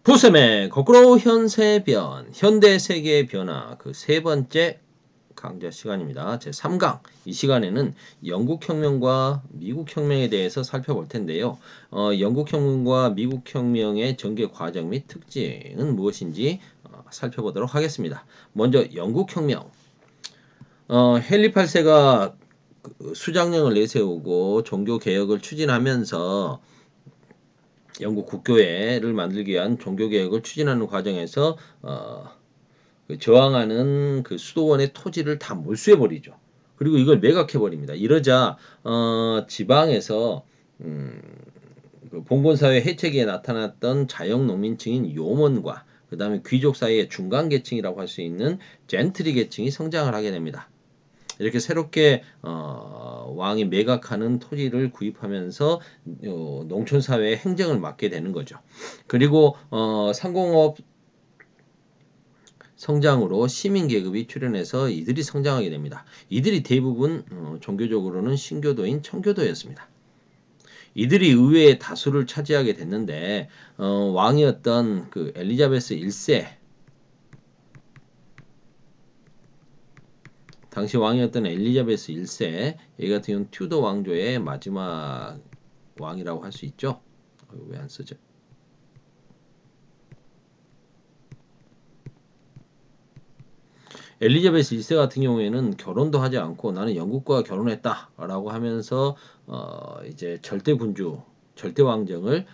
부쌤의 거꾸로 현세변, 현대 세계의 변화 그 세 번째 강좌 시간입니다. 제 3강. 이 시간에는 영국혁명과 미국혁명에 대해서 살펴볼 텐데요. 영국혁명과 미국혁명의 전개 과정 및 특징은 무엇인지 살펴보도록 하겠습니다. 먼저 영국혁명. 헨리 8세가 수장령을 내세우고 종교개혁을 추진하면서 영국 국교회를 만들기 위한 종교개혁을 추진하는 과정에서 저항하는 그 수도원의 토지를 다 몰수해버리죠. 그리고 이걸 매각해버립니다. 이러자 지방에서 그 봉건사회 해체기에 나타났던 자영농민층인 요먼과 그 다음에 귀족 사이의 중간계층이라고 할 수 있는 젠트리 계층이 성장을 하게 됩니다. 이렇게 새롭게 왕이 매각하는 토지를 구입하면서 농촌 사회의 행정을 맡게 되는 거죠. 그리고 상공업 성장으로 시민 계급이 출현해서 이들이 성장하게 됩니다. 이들이 대부분 종교적으로는 신교도인 청교도였습니다. 이들이 의회의 다수를 차지하게 됐는데 왕이었던 그 엘리자베스 1세 당시 왕이었던 엘리자베스 1세 얘 같은 경우는 튜더 왕조의 마지막 왕이라고 할 수 있죠. 왜 안 쓰죠? 엘리자베스 1세 같은 경우에는 결혼도 하지 않고 나는 영국과 결혼했다라고 하면서 이제 절대 군주, 절대 왕정을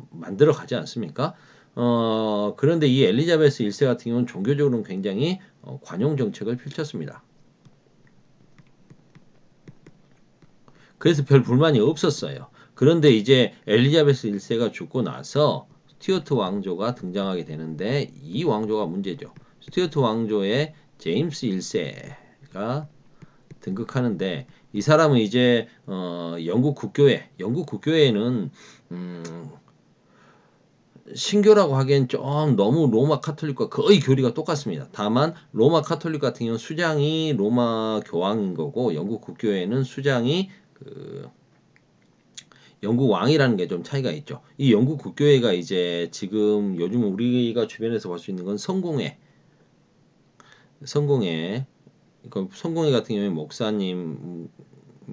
만들어 가지 않습니까? 그런데 이 엘리자베스 1세 같은 경우는 종교적으로는 굉장히 관용 정책을 펼쳤습니다. 그래서 별 불만이 없었어요. 그런데 이제 엘리자베스 1세가 죽고 나서 스튜어트 왕조가 등장하게 되는데 이 왕조가 문제죠. 스튜어트 왕조의 제임스 1세가 등극하는데 이 사람은 이제 영국 국교회는 음, 신교라고 하기엔 좀 너무 로마 카톨릭과 거의 교리가 똑같습니다. 다만 로마 카톨릭 같은 경우는 수장이 로마 교황인 거고 영국 국교회는 수장이 그 영국 왕이라는 게 좀 차이가 있죠. 이 영국 국교회가 이제 지금 요즘 우리가 주변에서 볼 수 있는 건 성공회, 그러니까 성공회 같은 경우에 목사님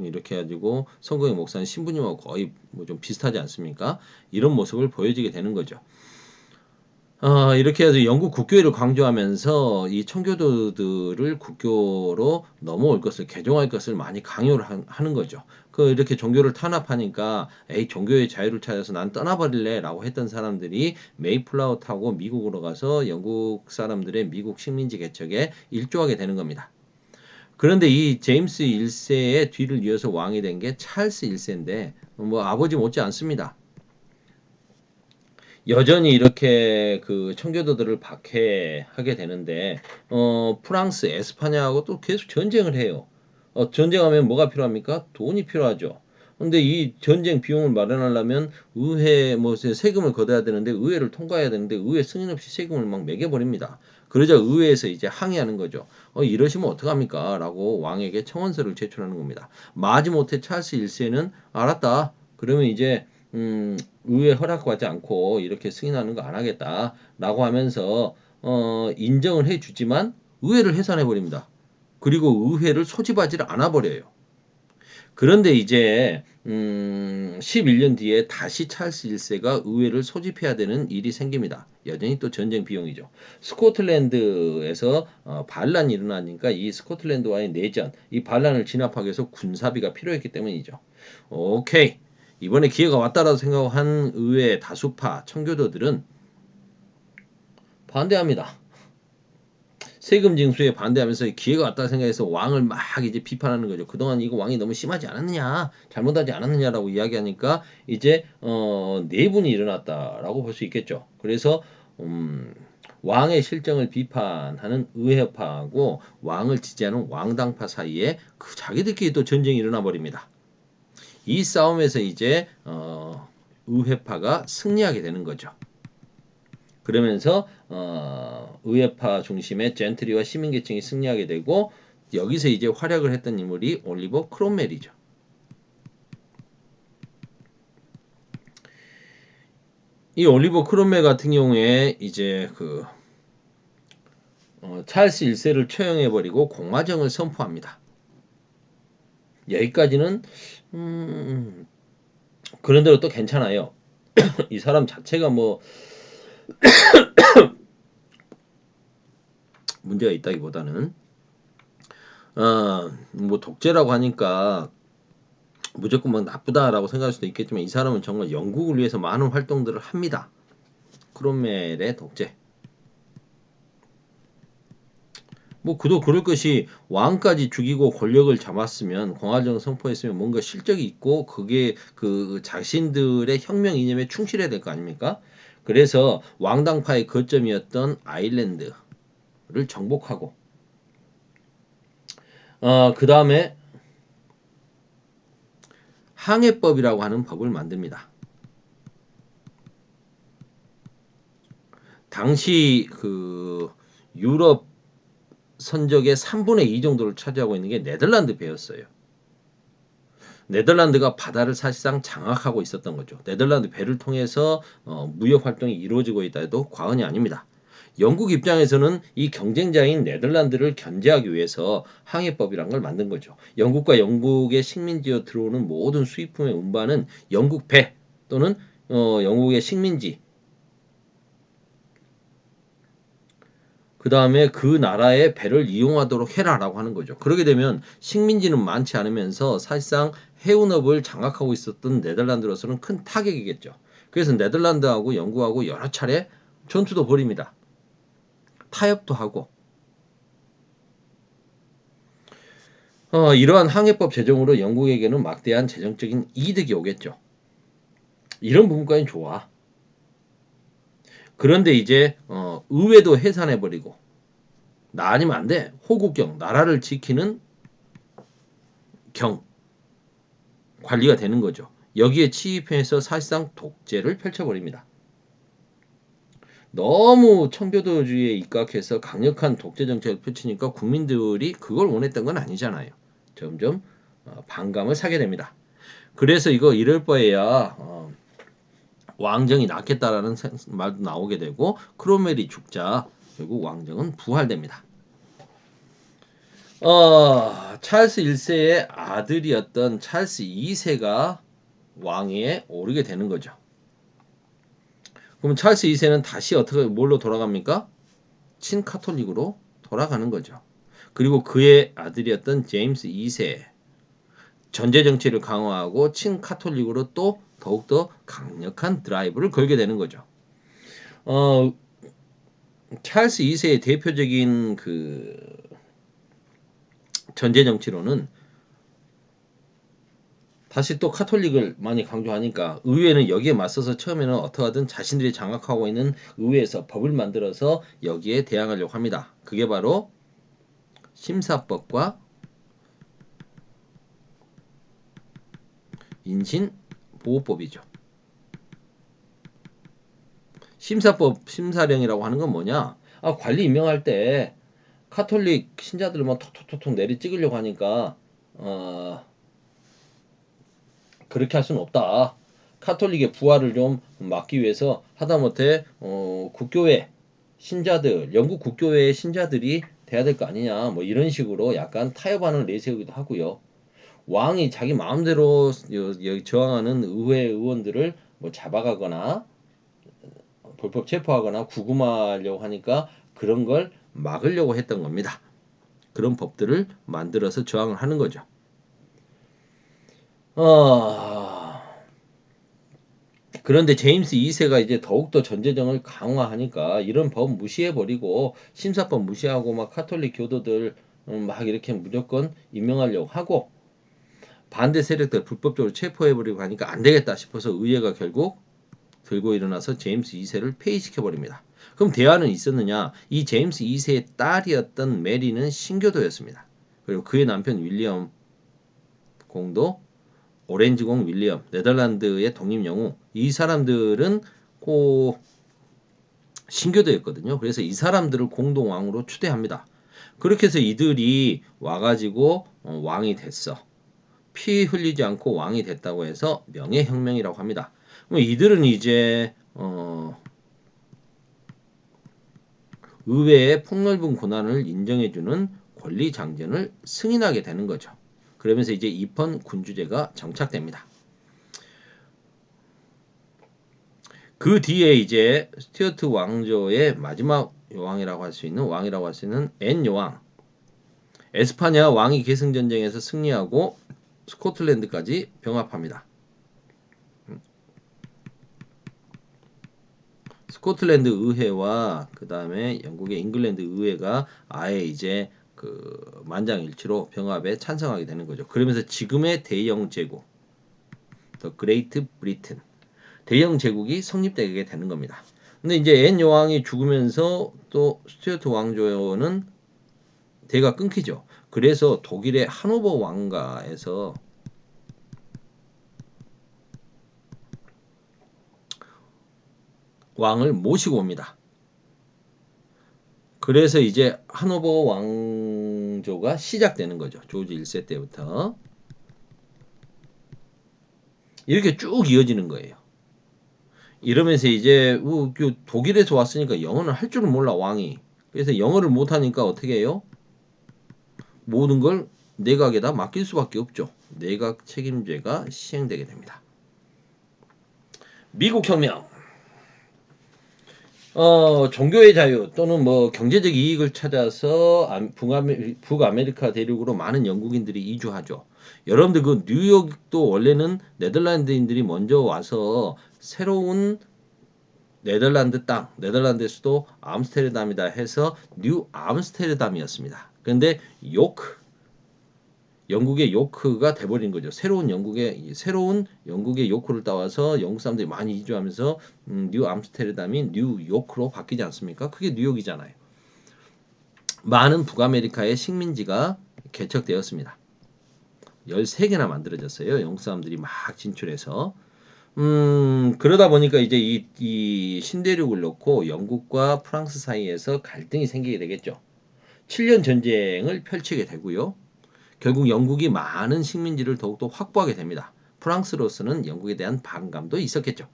이렇게 해가지고 성공회 목사님 신부님하고 거의 뭐 좀 비슷하지 않습니까? 이런 모습을 보여지게 되는 거죠. 이렇게 해서 영국 국교회를 강조하면서 이 청교도들을 국교로 넘어올 것을 개종할 것을 많이 강요를 하는 거죠. 그 이렇게 종교를 탄압하니까 에이 종교의 자유를 찾아서 난 떠나버릴래라고 했던 사람들이 메이플라워 타고 미국으로 가서 영국 사람들의 미국 식민지 개척에 일조하게 되는 겁니다. 그런데 이 제임스 1세의 뒤를 이어서 왕이 된 게 찰스 1세인데 뭐 아버지 못지 않습니다. 여전히 이렇게 그 청교도들을 박해하게 되는데 프랑스 에스파냐하고 또 계속 전쟁을 해요. 전쟁하면 뭐가 필요합니까? 돈이 필요하죠. 근데 이 전쟁 비용을 마련하려면 의회 뭐 세금을 걷어야 되는데 의회를 통과해야 되는데 의회 승인 없이 세금을 막 매겨버립니다. 그러자 의회에서 이제 항의하는 거죠. 이러시면 어떡합니까? 라고 왕에게 청원서를 제출하는 겁니다. 마지못해 찰스 1세는 알았다. 그러면 이제 의회 허락받지 않고 이렇게 승인하는 거 안 하겠다라고 하면서 인정을 해주지만 의회를 해산해 버립니다. 그리고 의회를 소집하지를 않아 버려요. 그런데 이제 11년 뒤에 다시 찰스 1세가 의회를 소집해야 되는 일이 생깁니다. 여전히 또 전쟁 비용이죠. 스코틀랜드에서 반란이 일어나니까 이 스코틀랜드와의 내전, 이 반란을 진압하기 위해서 군사비가 필요했기 때문이죠. 오케이. 이번에 기회가 왔다라고 생각한 의회 다수파 청교도들은 반대합니다. 세금 징수에 반대하면서 기회가 왔다 생각해서 왕을 막 이제 비판하는 거죠. 그동안 이거 왕이 너무 심하지 않았느냐, 잘못하지 않았느냐라고 이야기하니까 이제 내분이 일어났다라고 볼 수 있겠죠. 그래서 왕의 실정을 비판하는 의회파하고 왕을 지지하는 왕당파 사이에 그 자기들끼리 또 전쟁이 일어나 버립니다. 이 싸움에서 이제 의회파가 승리하게 되는 거죠. 그러면서 의회파 중심의 젠트리와 시민계층이 승리하게 되고 여기서 이제 활약을 했던 인물이 올리버 크롬웰이죠. 이 올리버 크롬웰 같은 경우에 이제 찰스 1세를 처형해버리고 공화정을 선포합니다. 여기까지는 그런대로 또 괜찮아요. 이 사람 자체가 뭐 문제가 있다기보다는 뭐 독재라고 하니까 무조건 막 나쁘다라고 생각할 수도 있겠지만 이 사람은 정말 영국을 위해서 많은 활동들을 합니다. 크롬웰의 독재. 뭐 그도 그럴 것이 왕까지 죽이고 권력을 잡았으면 공화정 선포했으면 뭔가 실적이 있고 그게 그 자신들의 혁명 이념에 충실해야 될 거 아닙니까? 그래서 왕당파의 거점이었던 아일랜드를 정복하고 그 다음에 항해법이라고 하는 법을 만듭니다. 당시 그 유럽 선적의 3분의 2 정도를 차지하고 있는 게 네덜란드 배였어요. 네덜란드가 바다를 사실상 장악하고 있었던 거죠. 네덜란드 배를 통해서 무역 활동이 이루어지고 있다 해도 과언이 아닙니다. 영국 입장에서는 이 경쟁자인 네덜란드를 견제하기 위해서 항해법이란 걸 만든 거죠. 영국과 영국의 식민지로 들어오는 모든 수입품의 운반은 영국 배 또는 영국의 식민지 그 다음에 그 나라의 배를 이용하도록 해라라고 하는 거죠. 그러게 되면 식민지는 많지 않으면서 사실상 해운업을 장악하고 있었던 네덜란드로서는 큰 타격이겠죠. 그래서 네덜란드하고 영국하고 여러 차례 전투도 벌입니다. 타협도 하고 이러한 항해법 제정으로 영국에게는 막대한 재정적인 이득이 오겠죠. 이런 부분까지는 좋아. 그런데 이제 의회도 해산해버리고 나 아니면 안 돼. 호국경 나라를 지키는 경 관리가 되는 거죠. 여기에 치입해서 사실상 독재를 펼쳐버립니다. 너무 청교도주의에 입각해서 강력한 독재 정책을 펼치니까 국민들이 그걸 원했던 건 아니잖아요. 점점 반감을 사게 됩니다. 그래서 이거 이럴 바에야 왕정이 낫겠다라는 말도 나오게 되고 크롬웰이 죽자 결국 왕정은 부활됩니다. 찰스 1세의 아들이었던 찰스 2세가 왕위에 오르게 되는 거죠. 그럼 찰스 2세는 다시 어떻게 뭘로 돌아갑니까? 친카톨릭으로 돌아가는 거죠. 그리고 그의 아들이었던 제임스 2세 전제 정치를 강화하고 친카톨릭으로 또 더욱더 강력한 드라이브를 걸게 되는 거죠. 찰스 2세의 대표적인 그 전제 정치로는 다시 또 카톨릭을 많이 강조하니까 의회는 여기에 맞서서 처음에는 어떠하든 자신들이 장악하고 있는 의회에서 법을 만들어서 여기에 대항하려고 합니다. 그게 바로 심사법과 인신보호법이죠. 심사법, 심사령이라고 하는 건 뭐냐? 관리 임명할 때 카톨릭 신자들만 톡톡톡톡 내리 찍으려고 하니까 그렇게 할 수는 없다. 카톨릭의 부활을 좀 막기 위해서 하다못해 국교회 신자들, 영국 국교회의 신자들이 돼야 될 거 아니냐, 뭐 이런 식으로 약간 타협안을 내세우기도 하고요. 왕이 자기 마음대로 저항하는 의회 의원들을 뭐 잡아가거나 불법 체포하거나 구금하려고 하니까 그런 걸 막으려고 했던 겁니다. 그런 법들을 만들어서 저항을 하는 거죠. 그런데 제임스 2세가 이제 더욱더 전제정을 강화하니까 이런 법 무시해버리고 심사법 무시하고 막 카톨릭 교도들 막 이렇게 무조건 임명하려고 하고 반대 세력들 불법적으로 체포해버리고 하니까 안 되겠다 싶어서 의회가 결국 들고 일어나서 제임스 2세를 폐위시켜버립니다. 그럼 대안은 있었느냐? 이 제임스 2세의 딸이었던 메리는 신교도였습니다. 그리고 그의 남편 윌리엄 공도 오렌지공 윌리엄, 네덜란드의 독립영웅 이 사람들은 고 신교도였거든요. 그래서 이 사람들을 공동왕으로 추대합니다. 그렇게 해서 이들이 와가지고 왕이 됐어. 피 흘리지 않고 왕이 됐다고 해서 명예혁명이라고 합니다. 이들은 이제 의회의 폭넓은 권한을 인정해주는 권리장전을 승인하게 되는 거죠. 그러면서 이제 이펀 군주제가 정착됩니다. 그 뒤에 이제 스튜어트 왕조의 마지막 왕이라고 할 수 있는 앤 여왕, 에스파냐 왕위 계승 전쟁에서 승리하고 스코틀랜드까지 병합합니다. 스코틀랜드 의회와 그 다음에 영국의 잉글랜드 의회가 아예 이제 그 만장일치로 병합에 찬성하게 되는 거죠. 그러면서 지금의 대영 제국, 더 그레이트 브리튼, 대영 제국이 성립되게 되는 겁니다. 근데 이제 앤 여왕이 죽으면서 또 스튜어트 왕조는 대가 끊기죠. 그래서 독일의 하노버 왕가에서 왕을 모시고 옵니다. 그래서 이제 하노버 왕조가 시작되는 거죠. 조지 1세 때부터. 이렇게 쭉 이어지는 거예요. 이러면서 이제 독일에서 왔으니까 영어는 할 줄은 몰라 왕이. 그래서 영어를 못하니까 어떻게 해요? 모든 걸 내각에다 맡길 수밖에 없죠. 내각 책임제가 시행되게 됩니다. 미국 혁명. 종교의 자유 또는 뭐 경제적 이익을 찾아서 북아메리카 대륙으로 많은 영국인들이 이주하죠. 여러분들 그 뉴욕도 원래는 네덜란드인들이 먼저 와서 새로운 네덜란드 땅, 네덜란드 수도 암스테르담이다 해서 뉴 암스테르담이었습니다. 그런데 영국의 요크가 돼버린 거죠. 새로운 영국의 요크를 따와서 영국 사람들이 많이 이주하면서 뉴 암스테르담이 뉴요크로 바뀌지 않습니까? 그게 뉴욕이잖아요. 많은 북아메리카의 식민지가 개척되었습니다. 13개나 만들어졌어요. 영국 사람들이 막 진출해서. 그러다 보니까 이제 이 신대륙을 놓고 영국과 프랑스 사이에서 갈등이 생기게 되겠죠. 7년 전쟁을 펼치게 되고요. 결국 영국이 많은 식민지를 더욱더 확보하게 됩니다. 프랑스로서는 영국에 대한 반감도 있었겠죠.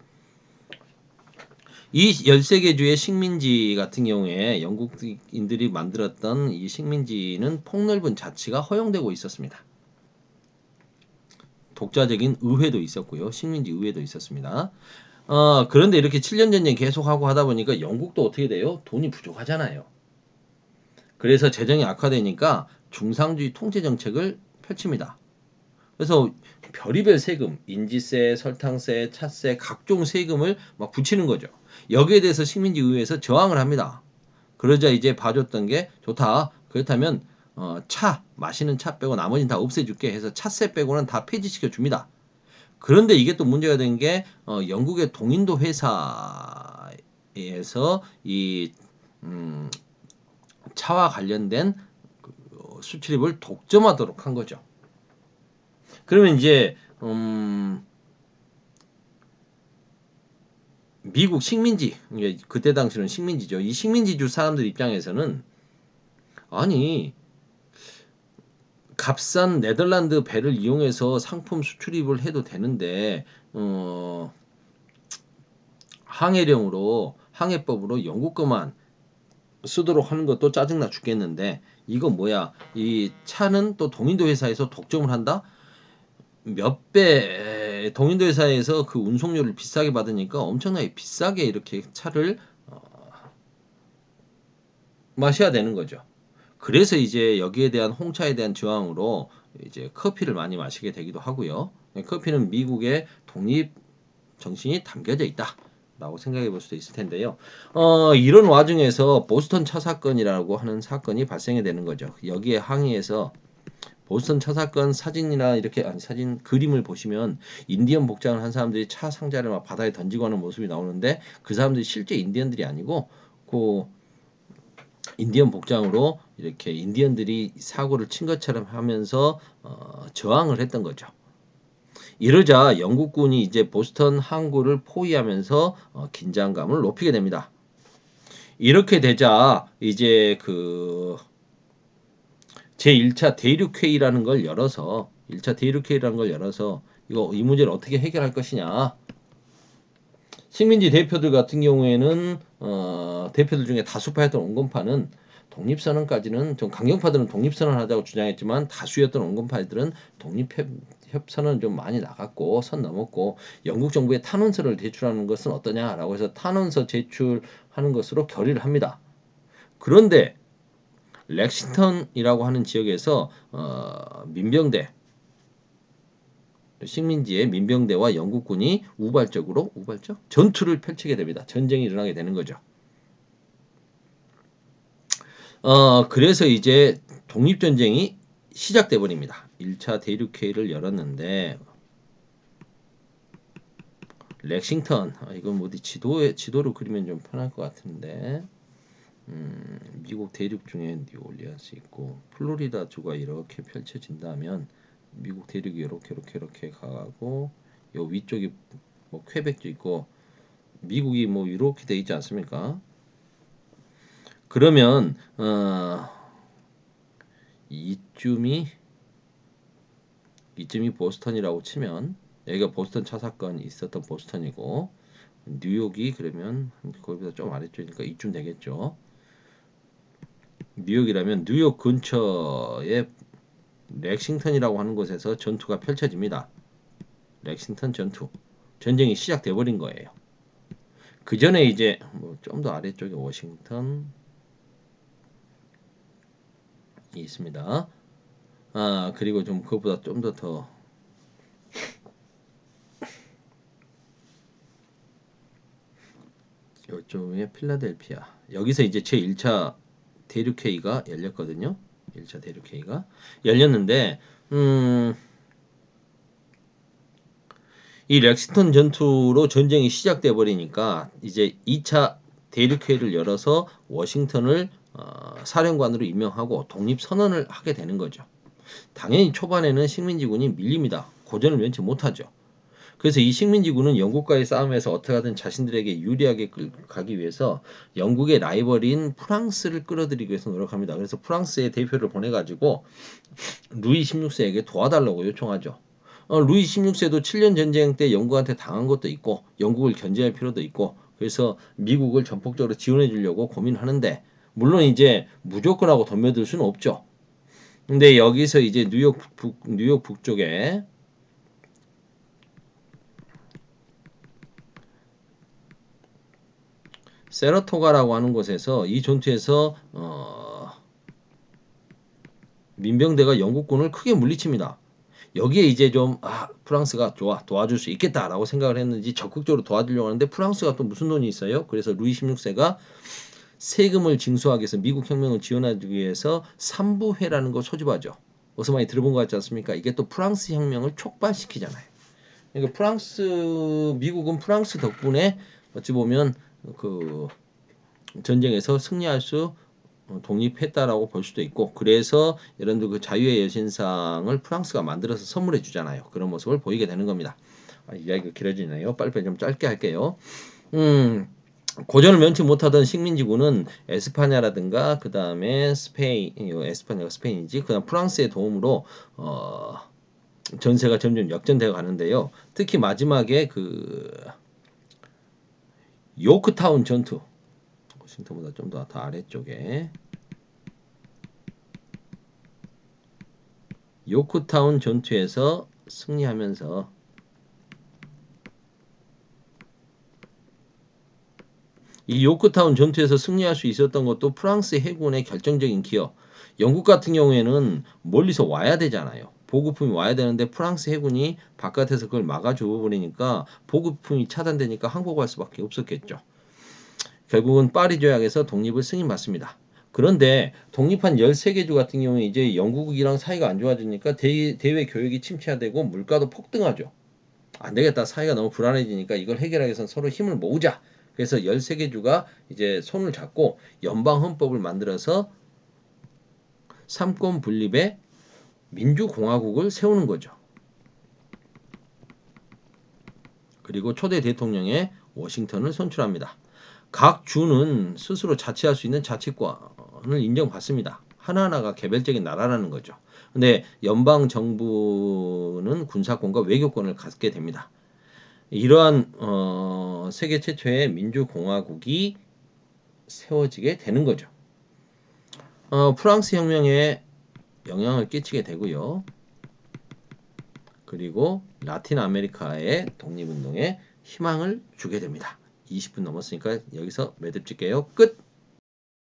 이 13개 주의 식민지 같은 경우에 영국인들이 만들었던 이 식민지는 폭넓은 자치가 허용되고 있었습니다. 독자적인 의회도 있었고요. 식민지 의회도 있었습니다. 그런데 이렇게 7년 전쟁 계속하고 하다 보니까 영국도 어떻게 돼요? 돈이 부족하잖아요. 그래서 재정이 악화되니까 중상주의 통제 정책을 펼칩니다. 그래서 별의별 세금, 인지세, 설탕세, 차세, 각종 세금을 막 붙이는 거죠. 여기에 대해서 식민지 의회에서 저항을 합니다. 그러자 이제 봐줬던 게 좋다. 그렇다면 마시는 차 빼고 나머지는 다 없애줄게 해서 차세 빼고는 다 폐지시켜 줍니다. 그런데 이게 또 문제가 된 게 영국의 동인도 회사에서 이 차와 관련된 수출입을 독점하도록 한 거죠. 그러면 이제 미국 식민지, 그때 당시는 식민지죠. 이 식민지주 사람들 입장에서는 아니 값싼 네덜란드 배를 이용해서 상품 수출입을 해도 되는데 항해법으로 영국 거만 쓰도록 하는 것도 짜증나 죽겠는데 이거 뭐야? 이 차는 또 동인도 회사에서 독점을 한다? 몇 배 동인도 회사에서 그 운송료를 비싸게 받으니까 엄청나게 비싸게 이렇게 차를 마셔야 되는 거죠. 그래서 이제 여기에 대한 홍차에 대한 저항으로 이제 커피를 많이 마시게 되기도 하고요. 커피는 미국의 독립 정신이 담겨져 있다. 라고 생각해 볼 수도 있을 텐데요. 이런 와중에서 보스턴 차 사건이라고 하는 사건이 발생이 되는 거죠. 여기에 항의해서 보스턴 차 사건 사진이나 이렇게 사진 그림을 보시면 인디언 복장을 한 사람들이 차 상자를 막 바다에 던지고 하는 모습이 나오는데 그 사람들이 실제 인디언들이 아니고 그 인디언 복장으로 이렇게 인디언들이 사고를 친 것처럼 하면서 저항을 했던 거죠. 이러자 영국군이 이제 보스턴 항구를 포위하면서 긴장감을 높이게 됩니다. 이렇게 되자 이제 그 제1차 대륙회의라는 걸 열어서 1차 대륙회의라는 걸 열어서 이 문제를 어떻게 해결할 것이냐. 식민지 대표들 같은 경우에는 대표들 중에 다수파였던 온건파는 독립선언까지는 좀 강경파들은 독립선언 하자고 주장했지만 다수였던 온건파들은 독립협선언 좀 많이 나갔고 선 넘었고 영국 정부에 탄원서를 제출하는 것은 어떠냐라고 해서 탄원서 제출하는 것으로 결의를 합니다. 그런데 렉싱턴이라고 하는 지역에서 민병대 식민지의 민병대와 영국군이 우발적 전투를 펼치게 됩니다. 전쟁이 일어나게 되는 거죠. 그래서 이제 독립전쟁이 시작돼 버립니다. 1차 대륙회의를 열었는데 렉싱턴 이건 뭐 어디 지도로 그리면 좀 편할 것 같은데 미국 대륙 중에 뉴올리언스 있고 플로리다주가 이렇게 펼쳐진다면 미국 대륙이 이렇게 가고 요 위쪽이 뭐 퀘벡도 있고 미국이 뭐 이렇게 돼 있지 않습니까? 그러면 이쯤이 보스턴이라고 치면 여기가 보스턴 차 사건이 있었던 보스턴이고 뉴욕이 그러면 거기보다 좀 아래쪽이니까 이쯤 되겠죠. 뉴욕이라면 뉴욕 근처에 렉싱턴이라고 하는 곳에서 전투가 펼쳐집니다. 렉싱턴 전쟁이 시작돼 버린 거예요. 그 전에 이제 뭐 좀 더 아래쪽에 워싱턴이 있습니다. 그리고 좀 그것보다 좀 더 요쪽에 필라델피아. 여기서 이제 제 1차 대륙회의가 열렸거든요. 1차 대륙회의가 열렸는데 이 렉싱턴 전투로 전쟁이 시작돼 버리니까 이제 2차 대륙회의를 열어서 워싱턴을 사령관으로 임명하고 독립선언을 하게 되는 거죠. 당연히 초반에는 식민지군이 밀립니다. 고전을 면치 못하죠. 그래서 이 식민지군은 영국과의 싸움에서 어떻게든 자신들에게 유리하게 가기 위해서 영국의 라이벌인 프랑스를 끌어들이기 위해서 노력합니다. 그래서 프랑스의 대표를 보내가지고 루이 16세에게 도와달라고 요청하죠. 루이 16세도 7년 전쟁 때 영국한테 당한 것도 있고 영국을 견제할 필요도 있고 그래서 미국을 전폭적으로 지원해 주려고 고민하는데 물론 이제 무조건 하고 덤벼들 수는 없죠. 근데 여기서 이제 뉴욕 북쪽에 세라토가라고 하는 곳에서 이 전투에서 민병대가 영국군을 크게 물리칩니다. 여기에 이제 좀 프랑스가 좋아 도와줄 수 있겠다라고 생각을 했는지 적극적으로 도와주려고 하는데 프랑스가 또 무슨 돈이 있어요? 그래서 루이 16세가 세금을 징수하기 위해서 미국 혁명을 지원하기 위해서 삼부회라는 거 소집하죠. 어서 많이 들어본 것 같지 않습니까? 이게 또 프랑스 혁명을 촉발시키잖아요. 그러니까 미국은 프랑스 덕분에 어찌 보면 그 전쟁에서 승리할 수 독립했다라고 볼 수도 있고 그래서 여러분들 그 자유의 여신상을 프랑스가 만들어서 선물해 주잖아요. 그런 모습을 보이게 되는 겁니다. 이야기가 길어지네요. 빨리빨리 좀 짧게 할게요. 고전을 면치 못하던 식민지군은 에스파냐라든가 그 다음에 스페인, 에스파냐가 스페인이지, 그 다음 프랑스의 도움으로 전세가 점점 역전되어 가는데요. 특히 마지막에 그 요크타운 전투, 워싱턴보다 좀 더 아래쪽에 요크타운 전투에서 승리하면서 이 요크타운 전투에서 승리할 수 있었던 것도 프랑스 해군의 결정적인 기여. 영국 같은 경우에는 멀리서 와야 되잖아요. 보급품이 와야 되는데 프랑스 해군이 바깥에서 그걸 막아줘 버리니까 보급품이 차단되니까 항복할 수밖에 없었겠죠. 결국은 파리 조약에서 독립을 승인받습니다. 그런데 독립한 13개 주 같은 경우에 이제 영국이랑 사이가 안 좋아지니까 대외 교역이 침체되고 물가도 폭등하죠. 안 되겠다. 사이가 너무 불안해지니까 이걸 해결하기 위해서는 서로 힘을 모으자. 그래서 13개 주가 이제 손을 잡고 연방 헌법을 만들어서 삼권 분립의 민주공화국을 세우는 거죠. 그리고 초대 대통령에 워싱턴을 선출합니다. 각 주는 스스로 자치할 수 있는 자치권을 인정받습니다. 하나하나가 개별적인 나라라는 거죠. 근데 연방 정부는 군사권과 외교권을 갖게 됩니다. 이러한 세계 최초의 민주공화국이 세워지게 되는 거죠. 프랑스 혁명에 영향을 끼치게 되고요. 그리고 라틴 아메리카의 독립운동에 희망을 주게 됩니다. 20분 넘었으니까 여기서 매듭 짓게요. 끝!